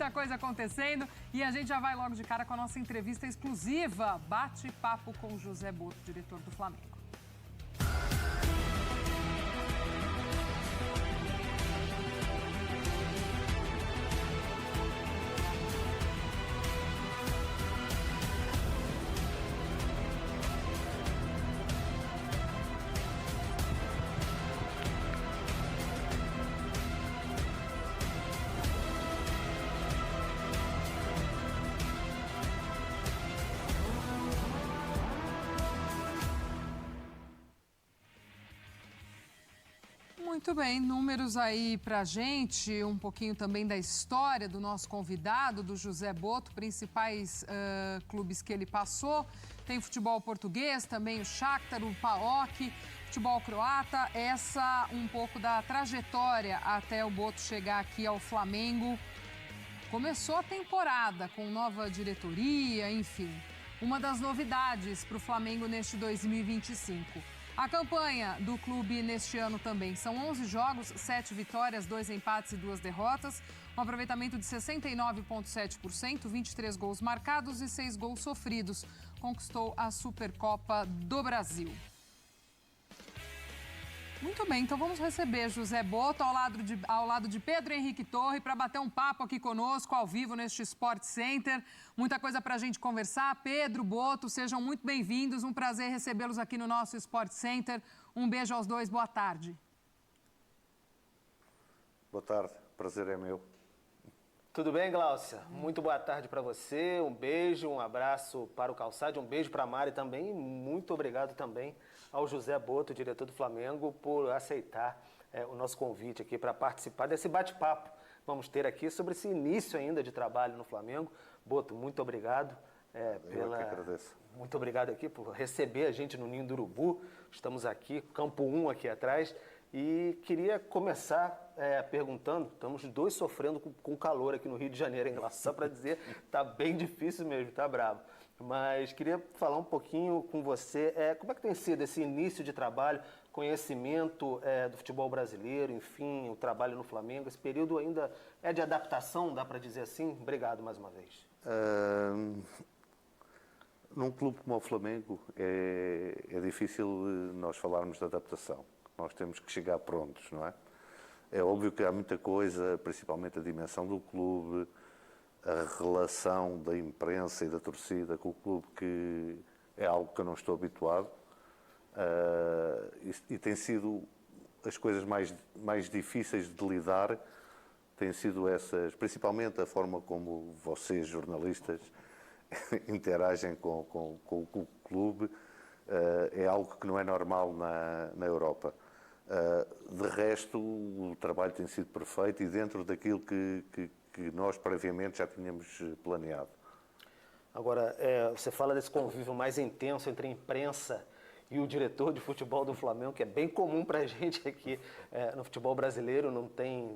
muita coisa acontecendo e a gente já vai logo de cara com a nossa entrevista exclusiva. Bate-papo com José Botto, diretor do Flamengo. Muito bem, números aí pra gente, um pouquinho também da história do nosso convidado, do José Botto, principais clubes que ele passou. Tem futebol português, também o Shakhtar, o PAOK, futebol croata. Essa um pouco da trajetória até o Botto chegar aqui ao Flamengo. Começou a temporada com nova diretoria, enfim. Uma das novidades para o Flamengo neste 2025. A campanha do clube neste ano também são 11 jogos, 7 vitórias, 2 empates e 2 derrotas. Um aproveitamento de 69,7%, 23 gols marcados e 6 gols sofridos. Conquistou a Supercopa do Brasil. Muito bem, então vamos receber José Botto ao lado de Pedro Henrique Torre para bater um papo aqui conosco, ao vivo, neste Sport Center. Muita coisa para a gente conversar. Pedro, Botto, sejam muito bem-vindos. Um prazer recebê-los aqui no nosso Sport Center. Um beijo aos dois, boa tarde. Boa tarde, prazer é meu. Tudo bem, Gláucia? Muito boa tarde para você. Um beijo, um abraço para o Calçade, um beijo para a Mari também. Muito obrigado também ao José Botto, diretor do Flamengo, por aceitar o nosso convite aqui para participar desse bate-papo. Vamos ter aqui sobre esse início ainda de trabalho no Flamengo. Botto, muito obrigado. Eu que agradeço. Muito obrigado aqui por receber a gente no Ninho do Urubu. Estamos aqui, Campo 1 aqui atrás. E queria começar perguntando, estamos dois sofrendo com calor aqui no Rio de Janeiro, hein? Só para dizer, tá bem difícil mesmo, tá bravo. Mas queria falar um pouquinho com você, como é que tem sido esse início de trabalho, conhecimento do futebol brasileiro, enfim, o trabalho no Flamengo, esse período ainda é de adaptação, dá para dizer assim? Obrigado mais uma vez. Num clube como o Flamengo é difícil nós falarmos de adaptação. Nós temos que chegar prontos, não é? É óbvio que há muita coisa, principalmente a dimensão do clube, a relação da imprensa e da torcida com o clube, que é algo que eu não estou habituado. E tem sido as coisas mais difíceis de lidar, têm sido essas, principalmente a forma como vocês, jornalistas, interagem com o clube. É algo que não é normal na Europa. De resto, o trabalho tem sido perfeito e dentro daquilo que nós previamente já tínhamos planeado. Agora, você fala desse convívio mais intenso entre a imprensa e o diretor de futebol do Flamengo, que é bem comum para a gente aqui no futebol brasileiro,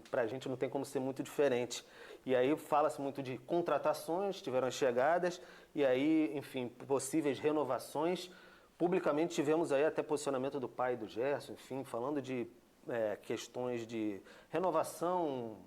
para a gente não tem como ser muito diferente. E aí fala-se muito de contratações, tiveram as chegadas, e aí, enfim, possíveis renovações. Publicamente tivemos aí até posicionamento do pai do Gerson, enfim, falando de questões de renovação,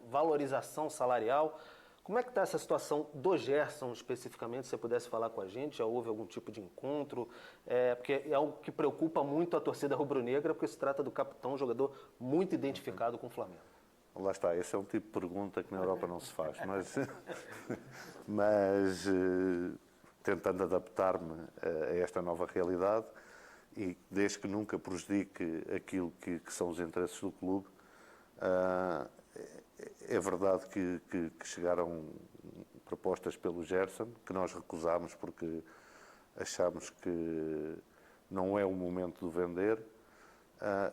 valorização salarial. Como é que está essa situação do Gerson especificamente, se você pudesse falar com a gente? Já houve algum tipo de encontro? Porque é algo que preocupa muito a torcida rubro-negra, porque se trata do capitão, um jogador muito identificado com o Flamengo. Lá está, esse é um tipo de pergunta que na Europa não se faz, mas tentando adaptar-me a esta nova realidade e desde que nunca prejudique aquilo que são os interesses do clube. É verdade que chegaram propostas pelo Gerson, que nós recusámos porque achámos que não é o momento de vender.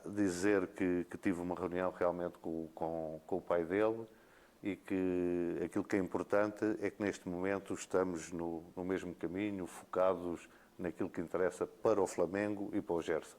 Dizer que tive uma reunião realmente com o pai dele e que aquilo que é importante é que neste momento estamos no mesmo caminho, focados naquilo que interessa para o Flamengo e para o Gerson.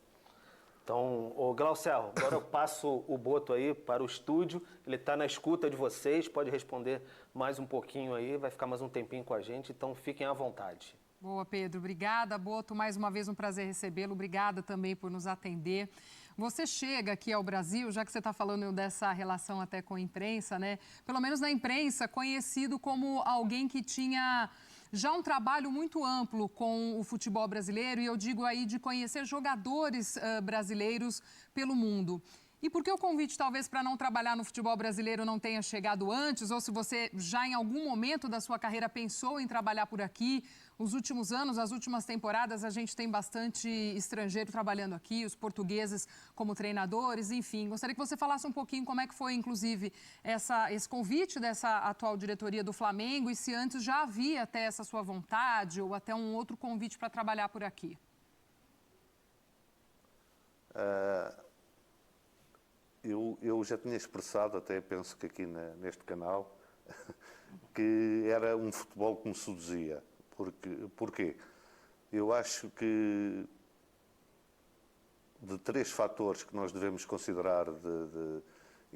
Então, Glaucial, agora eu passo o Botto aí para o estúdio, ele está na escuta de vocês, pode responder mais um pouquinho aí, vai ficar mais um tempinho com a gente, então fiquem à vontade. Boa, Pedro. Obrigada, Botto. Mais uma vez um prazer recebê-lo. Obrigada também por nos atender. Você chega aqui ao Brasil, já que você está falando dessa relação até com a imprensa, né? Pelo menos na imprensa, conhecido como alguém que tinha já um trabalho muito amplo com o futebol brasileiro, e eu digo aí de conhecer jogadores brasileiros pelo mundo. E por que o convite, talvez, para não trabalhar no futebol brasileiro não tenha chegado antes? Ou se você já em algum momento da sua carreira pensou em trabalhar por aqui? Os últimos anos, as últimas temporadas, a gente tem bastante estrangeiro trabalhando aqui, os portugueses como treinadores, enfim. Gostaria que você falasse um pouquinho como é que foi, inclusive, esse convite dessa atual diretoria do Flamengo e se antes já havia até essa sua vontade ou até um outro convite para trabalhar por aqui. Eu já tinha expressado, até penso que aqui neste canal, que era um futebol que me seduzia. Porquê? Eu acho que de 3 fatores que nós devemos considerar de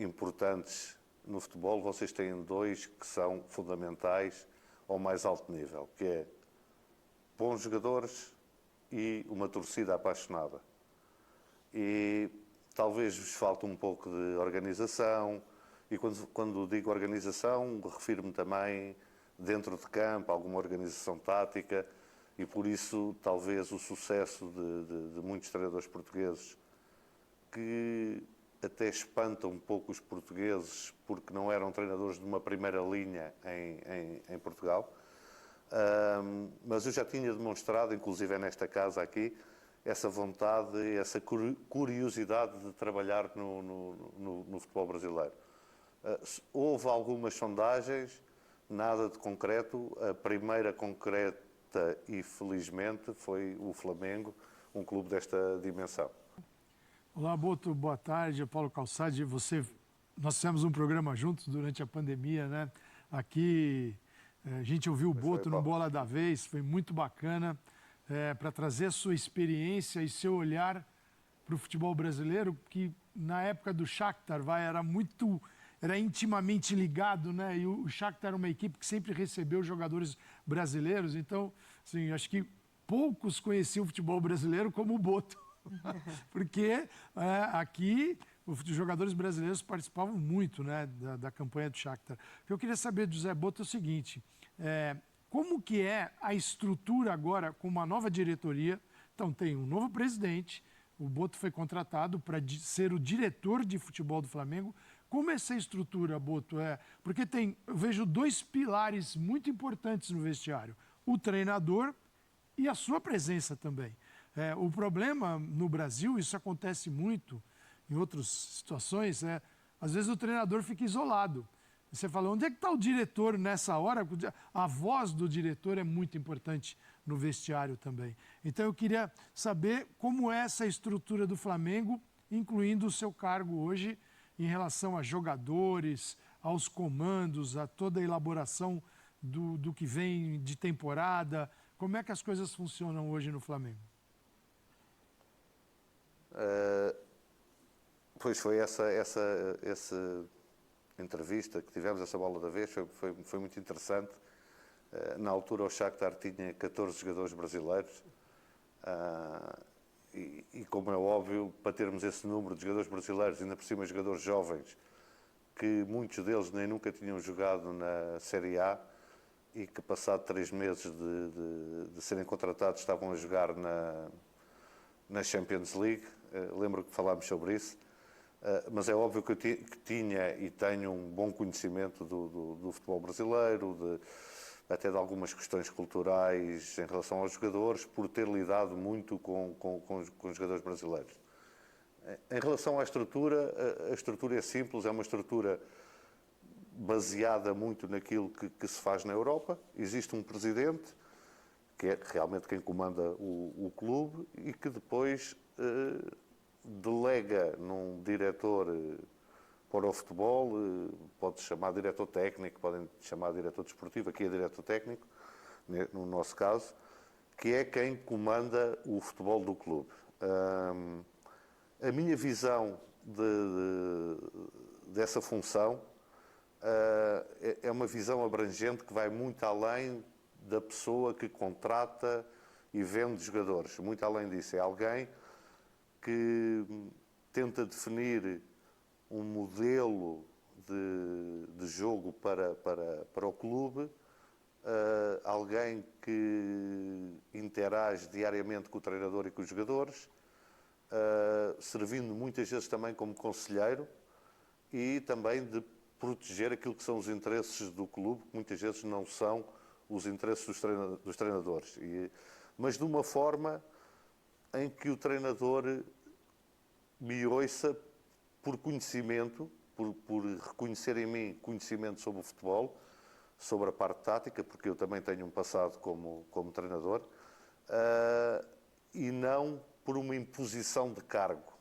importantes no futebol, vocês têm 2 que são fundamentais ao mais alto nível, que é bons jogadores e uma torcida apaixonada. E talvez vos falte um pouco de organização, e quando digo organização, refiro-me também dentro de campo, alguma organização tática, e por isso talvez o sucesso de muitos treinadores portugueses, que até espanta um pouco os portugueses, porque não eram treinadores de uma primeira linha em Portugal. Mas eu já tinha demonstrado, inclusive nesta casa aqui, essa vontade, essa curiosidade de trabalhar no futebol brasileiro. Houve algumas sondagens, nada de concreto. A primeira concreta, e felizmente, foi o Flamengo, um clube desta dimensão. Olá, Boto, boa tarde. Paulo Calçade, nós fizemos um programa juntos durante a pandemia, né? Aqui a gente ouviu o Boto no Bola da Vez, foi muito bacana. Para trazer a sua experiência e seu olhar para o futebol brasileiro, que na época do Shakhtar era intimamente ligado, né? E o Shakhtar era uma equipe que sempre recebeu jogadores brasileiros, então, assim, acho que poucos conheciam o futebol brasileiro como o Boto, porque aqui os jogadores brasileiros participavam muito, né, da campanha do Shakhtar. O que eu queria saber do Zé Boto é o seguinte: como que é a estrutura agora com uma nova diretoria? Então, tem um novo presidente, o Boto foi contratado para ser o diretor de futebol do Flamengo. Como é essa estrutura, Boto? Porque eu vejo 2 pilares muito importantes no vestiário: o treinador e a sua presença também. O problema no Brasil, isso acontece muito em outras situações, às vezes o treinador fica isolado. Você fala, onde é que está o diretor nessa hora? A voz do diretor é muito importante no vestiário também. Então eu queria saber como é essa estrutura do Flamengo, incluindo o seu cargo hoje, em relação a jogadores, aos comandos, a toda a elaboração do que vem de temporada. Como é que as coisas funcionam hoje no Flamengo? Pois foi essa entrevista que tivemos, essa bola da vez, foi muito interessante. Na altura o Shakhtar tinha 14 jogadores brasileiros e como é óbvio, para termos esse número de jogadores brasileiros, ainda por cima jogadores jovens, que muitos deles nem nunca tinham jogado na Série A e que passado 3 meses de serem contratados estavam a jogar na Champions League. Lembro que falámos sobre isso. Mas é óbvio que tinha e tenho um bom conhecimento do futebol brasileiro, até de algumas questões culturais em relação aos jogadores, por ter lidado muito com os jogadores brasileiros. Em relação à estrutura, a estrutura é simples, é uma estrutura baseada muito naquilo que se faz na Europa. Existe um presidente, que é realmente quem comanda o clube, e que depois delega num diretor para o futebol, pode-se chamar diretor técnico, podem chamar diretor desportivo, aqui é diretor técnico, no nosso caso, que é quem comanda o futebol do clube. A minha visão dessa função é uma visão abrangente que vai muito além da pessoa que contrata e vende jogadores. Muito além disso, é alguém que tenta definir um modelo de jogo para o clube, alguém que interage diariamente com o treinador e com os jogadores, servindo muitas vezes também como conselheiro e também de proteger aquilo que são os interesses do clube, que muitas vezes não são os interesses dos treinadores. Mas de uma forma em que o treinador me ouça por conhecimento, por reconhecer em mim conhecimento sobre o futebol, sobre a parte tática, porque eu também tenho um passado como treinador, e não por uma imposição de cargo.